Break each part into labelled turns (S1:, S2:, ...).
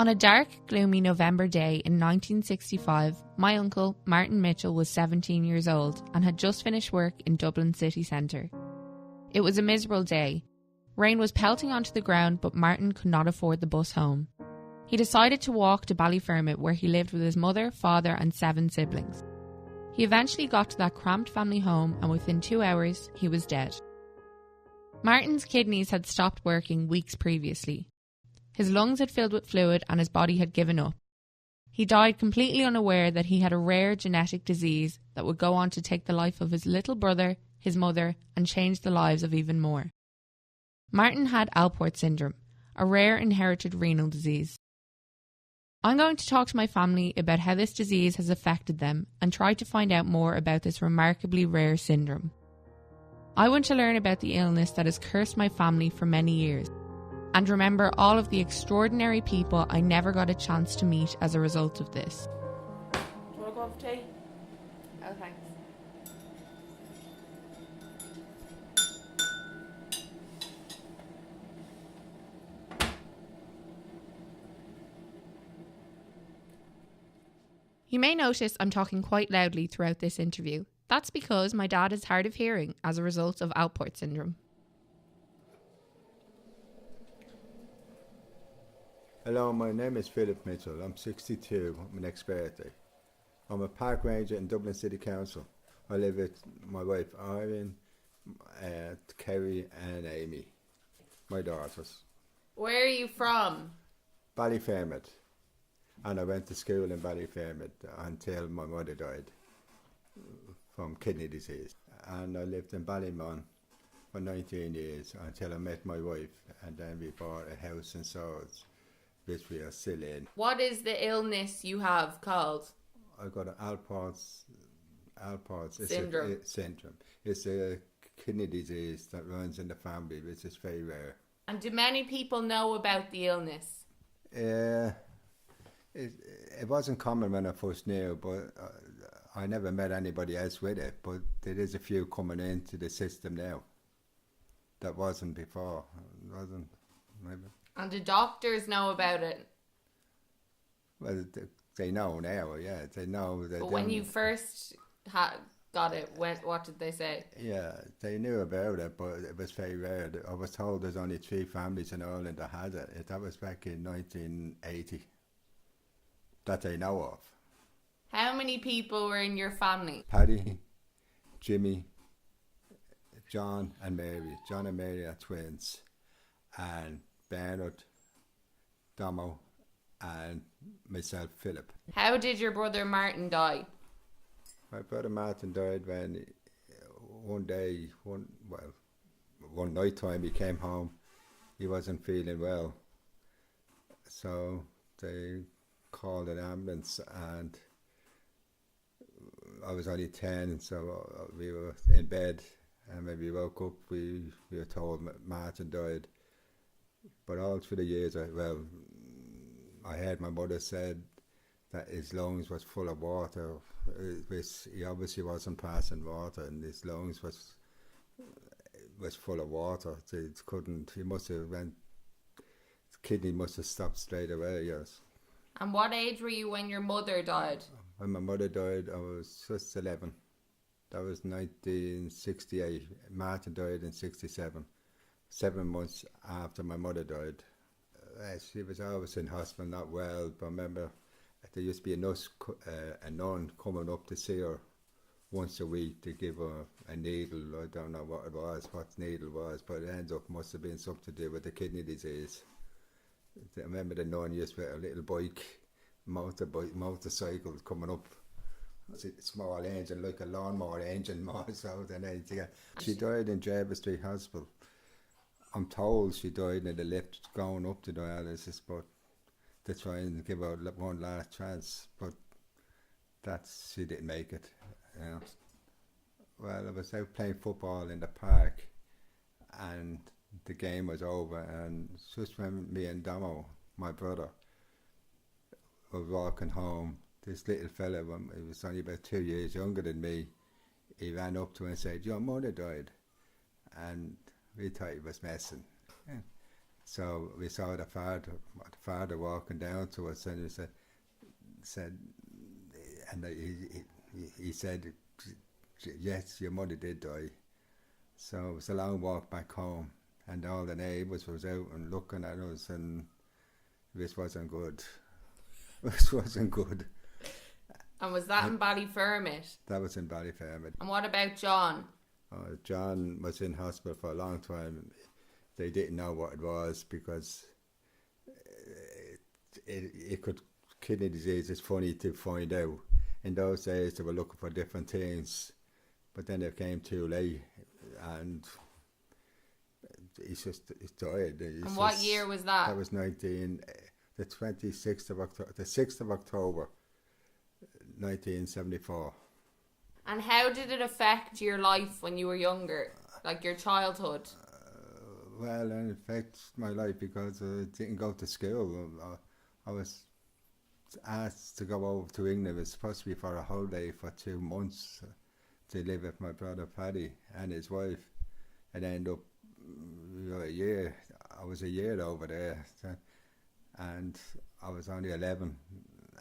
S1: On a dark, gloomy November day in 1965, my uncle, Martin Mitchell, was 17 years old and had just finished work in Dublin city centre. It was a miserable day. Rain was pelting onto the ground, but Martin could not afford the bus home. He decided to walk to Ballyfermot, where he lived with his mother, father and 7 siblings. He eventually got to that cramped family home, and within 2 hours, he was dead. Martin's kidneys had stopped working weeks previously. His lungs had filled with fluid and his body had given up. He died completely unaware that he had a rare genetic disease that would go on to take the life of his little brother, his mother, and change the lives of even more. Martin had Alport syndrome, a rare inherited renal disease. I'm going to talk to my family about how this disease has affected them and try to find out more about this remarkably rare syndrome. I want to learn about the illness that has cursed my family for many years, and remember all of the extraordinary people I never got a chance to meet as a result of this.
S2: Do you want to go for tea? Oh, thanks.
S1: You may notice I'm talking quite loudly throughout this interview. That's because my dad is hard of hearing as a result of Alport syndrome.
S3: Hello, my name is Philip Mitchell. I'm 62 on my next birthday. I'm a park ranger in Dublin City Council. I live with my wife Irene, Kerry and Amy, my daughters.
S2: Where are you from?
S3: Ballyfermot. And I went to school in Ballyfermot until my mother died from kidney disease. And I lived in Ballymon for 19 years until I met my wife, and then we bought a house in Swords, which we are still in.
S2: What is the illness you have called?
S3: I got an Alport's
S2: Syndrome.
S3: Syndrome. It's a kidney disease that runs in the family, which is very rare.
S2: And do many people know about the illness?
S3: It wasn't common when I first knew, but I never met anybody else with it. But there is a few coming into the system now that wasn't before. It wasn't maybe.
S2: And the doctors know about it?
S3: Well, they know now, yeah. They know.
S2: But when you first got it, what did they say?
S3: Yeah, they knew about it, but it was very rare. I was told there's only 3 families in Ireland that had it. That was back in 1980 that they know of.
S2: How many people were in your family?
S3: Paddy, Jimmy, John and Mary. John and Mary are twins. And Bernard, Domo, and myself, Philip.
S2: How did your brother Martin die?
S3: My brother Martin died when one night time he came home. He wasn't feeling well. So they called an ambulance, and I was only 10, so we were in bed, and when we woke up we were told Martin died. But all through the years, I heard my mother said that his lungs was full of water. He obviously wasn't passing water, and his lungs was full of water. He must have his kidney must have stopped straight away, yes.
S2: And what age were you when your mother died?
S3: When my mother died, I was just 11. That was 1968. Martin died in 67. 7 months after my mother died. She was always in hospital, not well. But I remember there used to be a nun coming up to see her once a week to give her a needle. I don't know what the needle was, but it must have been something to do with the kidney disease. I remember the nun used to have a little motorcycle coming up. It's a small engine, like a lawnmower engine, more so than anything else. She died in Jervis Street Hospital. I'm told she died in the lift going up to dialysis, but to try and give her one last chance. But she didn't make it. You know. Well, I was out playing football in the park, and the game was over, and just when me and Domo, my brother, were walking home, this little fella, he was only about 2 years younger than me, he ran up to me and said, "Your mother died." And we thought he was messing. Yeah. So we saw the father walking down to us, and he said, and he said, yes, your mother did die. So it was a long walk back home, and all the neighbours was out and looking at us, and this wasn't good. This wasn't good.
S2: And was that in Ballyfermot?
S3: That was in Ballyfermot.
S2: And what about John?
S3: John was in hospital for a long time. They didn't know what it was because it could, kidney disease is funny to find out. In those days they were looking for different things, but then it came too late, and he died.
S2: And what year was that?
S3: That was the 26th of October, the 6th of October, 1974.
S2: And how did it affect your life when you were younger, like your childhood?
S3: Well, it affected my life because I didn't go to school. I was asked to go over to England. It was supposed to be for a holiday for 2 months to live with my brother Paddy and his wife. And ended up a year. I was a year over there, and I was only 11,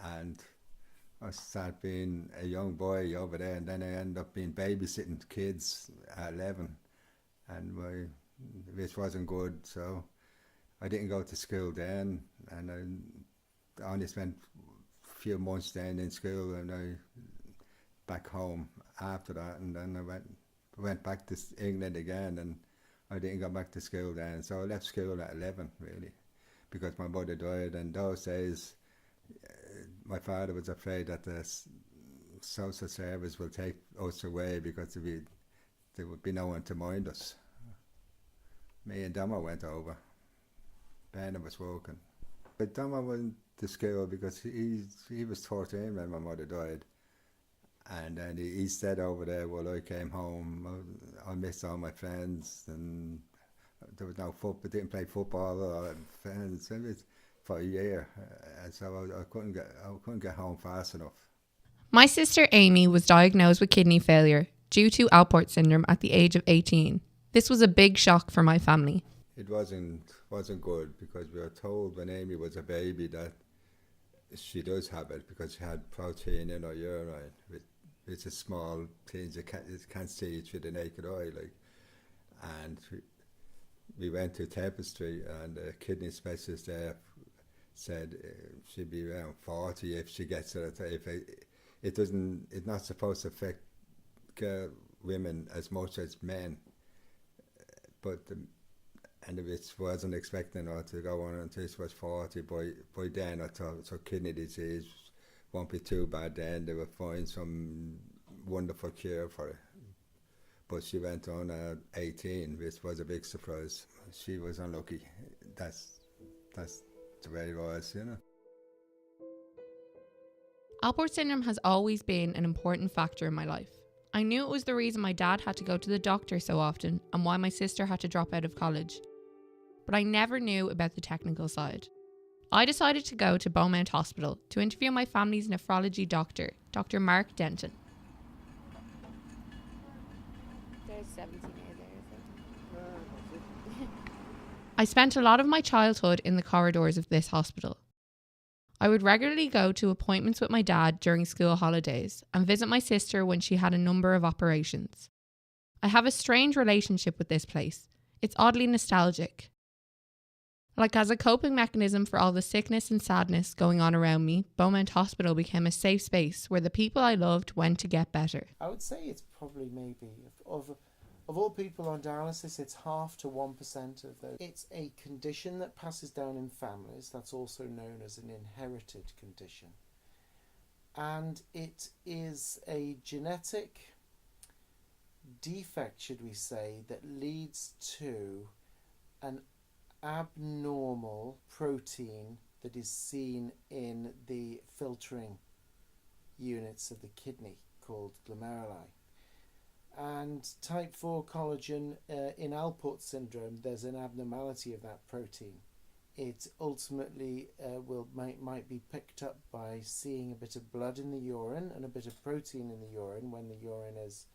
S3: and I started being a young boy over there, and then I ended up being babysitting kids at 11, and this wasn't good, so I didn't go to school then, and I only spent a few months then in school, and I back home after that, and then I went back to England again, and I didn't go back to school then, so I left school at 11 really, because my mother died, and those days my father was afraid that the social service will take us away because there would be no one to mind us. Me and Dama went over. Bernard was working. But Dama went to school because he was 13 when my mother died. And then he stayed over there while I came home. I missed all my friends, and there was no football. Didn't play football or friends. It was for a year, and so I couldn't get home fast enough.
S1: My sister Amy was diagnosed with kidney failure due to Alport syndrome at the age of 18. This was a big shock for my family.
S3: It wasn't good because we were told when Amy was a baby that she does have it because she had protein in her urine. It's a small thing you can't see it with the naked eye, like. And we went to Tapestry, and the kidney specialist there said she'd be around 40 if she gets it. If it's not supposed to affect women as much as men, but and it wasn't expecting her to go on until she was 40. By then I thought, so kidney disease won't be too bad then. They will find some wonderful cure for it. But she went on at 18, which was a big surprise. She was unlucky. That's the way it was, you know.
S1: Alport syndrome has always been an important factor in my life. I knew it was the reason my dad had to go to the doctor so often and why my sister had to drop out of college. But I never knew about the technical side. I decided to go to Beaumont Hospital to interview my family's nephrology doctor, Dr. Mark Denton.
S2: There's 17 there, is it?
S1: I spent a lot of my childhood in the corridors of this hospital. I would regularly go to appointments with my dad during school holidays and visit my sister when she had a number of operations. I have a strange relationship with this place. It's oddly nostalgic. Like as a coping mechanism for all the sickness and sadness going on around me, Beaumont Hospital became a safe space where the people I loved went to get better.
S4: I would say it's probably maybe, of all people on dialysis, it's 0.5% to 1% of those. It's a condition that passes down in families. That's also known as an inherited condition. And it is a genetic defect, should we say, that leads to an abnormal protein that is seen in the filtering units of the kidney called glomeruli. And type 4 collagen in Alport syndrome, there's an abnormality of that protein. It ultimately might be picked up by seeing a bit of blood in the urine and a bit of protein in the urine when the urine is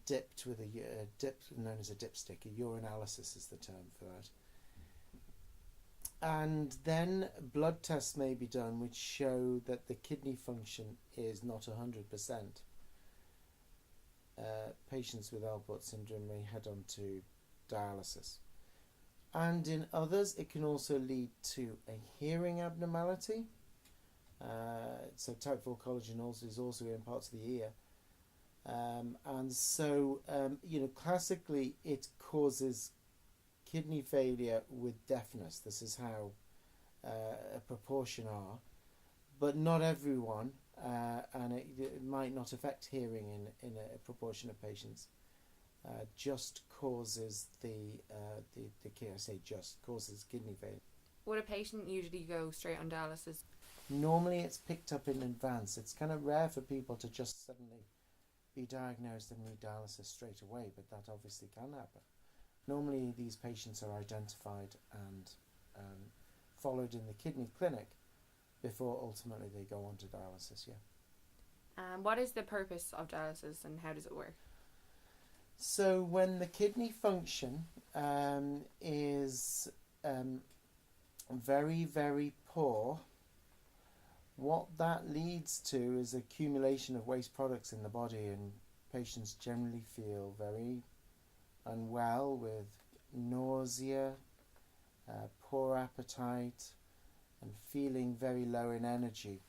S4: dipped with a dip known as a dipstick. A urinalysis is the term for that. And then blood tests may be done which show that the kidney function is not 100%. Patients with Alport syndrome may head on to dialysis. And in others, it can also lead to a hearing abnormality. So type 4 collagen also is also in parts of the ear. And so, classically it causes kidney failure with deafness. This is how a proportion are. But not everyone, and it might not affect hearing in a proportion of patients. Just causes causes kidney failure.
S2: Would a patient usually go straight on dialysis?
S4: Normally it's picked up in advance. It's kind of rare for people to just suddenly be diagnosed and need dialysis straight away, but that obviously can happen. Normally these patients are identified and followed in the kidney clinic before ultimately they go on to dialysis, yeah.
S2: What is the purpose of dialysis and how does it work?
S4: So when the kidney function is very, very poor, what that leads to is accumulation of waste products in the body, and patients generally feel very unwell with nausea, poor appetite, and feeling very low in energy.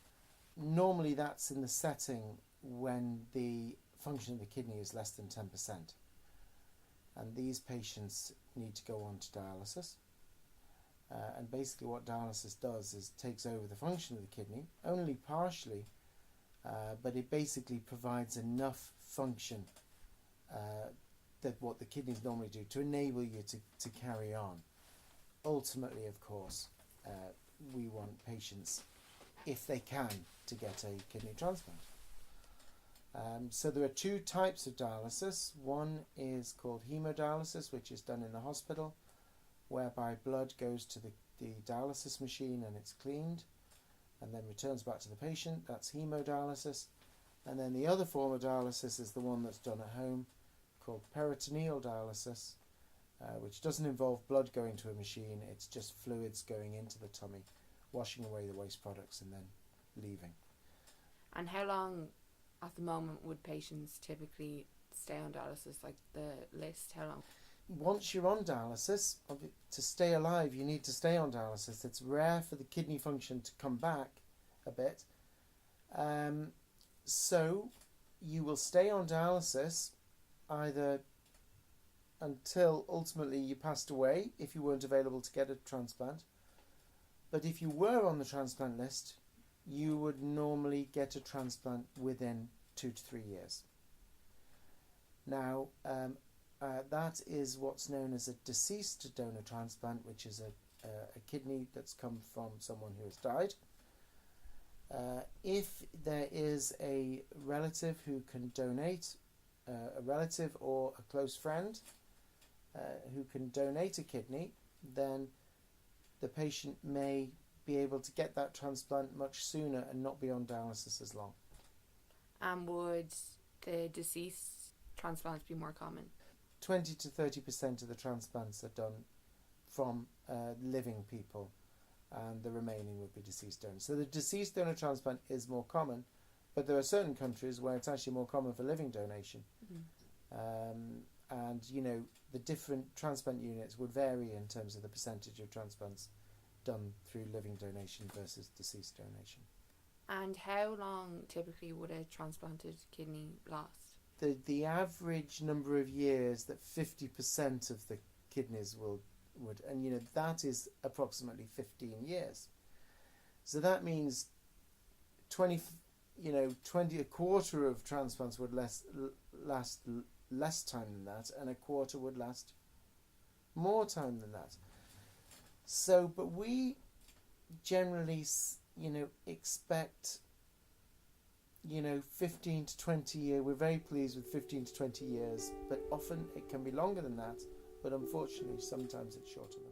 S4: Normally that's in the setting when the function of the kidney is less than 10%. And these patients need to go on to dialysis. And basically what dialysis does is takes over the function of the kidney, only partially, but it basically provides enough function that what the kidneys normally do to enable you to carry on. Ultimately, of course, we want patients, if they can, to get a kidney transplant. So there are two types of dialysis. One is called hemodialysis, which is done in the hospital, whereby blood goes to the dialysis machine and it's cleaned and then returns back to the patient. That's hemodialysis. And then the other form of dialysis is the one that's done at home, called peritoneal dialysis, which doesn't involve blood going to a machine. It's just fluids going into the tummy, washing away the waste products and then leaving.
S2: And how long at the moment would patients typically stay on dialysis, like the list, how long?
S4: Once you're on dialysis, to stay alive you need to stay on dialysis. It's rare for the kidney function to come back a bit. So you will stay on dialysis either until ultimately you passed away if you weren't available to get a transplant. But if you were on the transplant list, you would normally get a transplant within 2 to 3 years. Now, that is what's known as a deceased donor transplant, which is a kidney that's come from someone who has died. If there is a relative who can donate, a relative or a close friend who can donate a kidney, then the patient may be able to get that transplant much sooner and not be on dialysis as long.
S2: And would the deceased transplants be more common?
S4: 20 to 30% of the transplants are done from living people, and the remaining would be deceased donors. So the deceased donor transplant is more common, but there are certain countries where it's actually more common for living donation. And the different transplant units would vary in terms of the percentage of transplants done through living donation versus deceased donation.
S2: And how long typically would a transplanted kidney last?
S4: The average number of years that 50% of the kidneys would, and that is approximately 15 years. So that means 20, a quarter of transplants would last less time than that, and a quarter would last more time than that. So, but we generally, expect 15 to 20 years. We're very pleased with 15 to 20 years, but often it can be longer than that, but unfortunately sometimes it's shorter than that.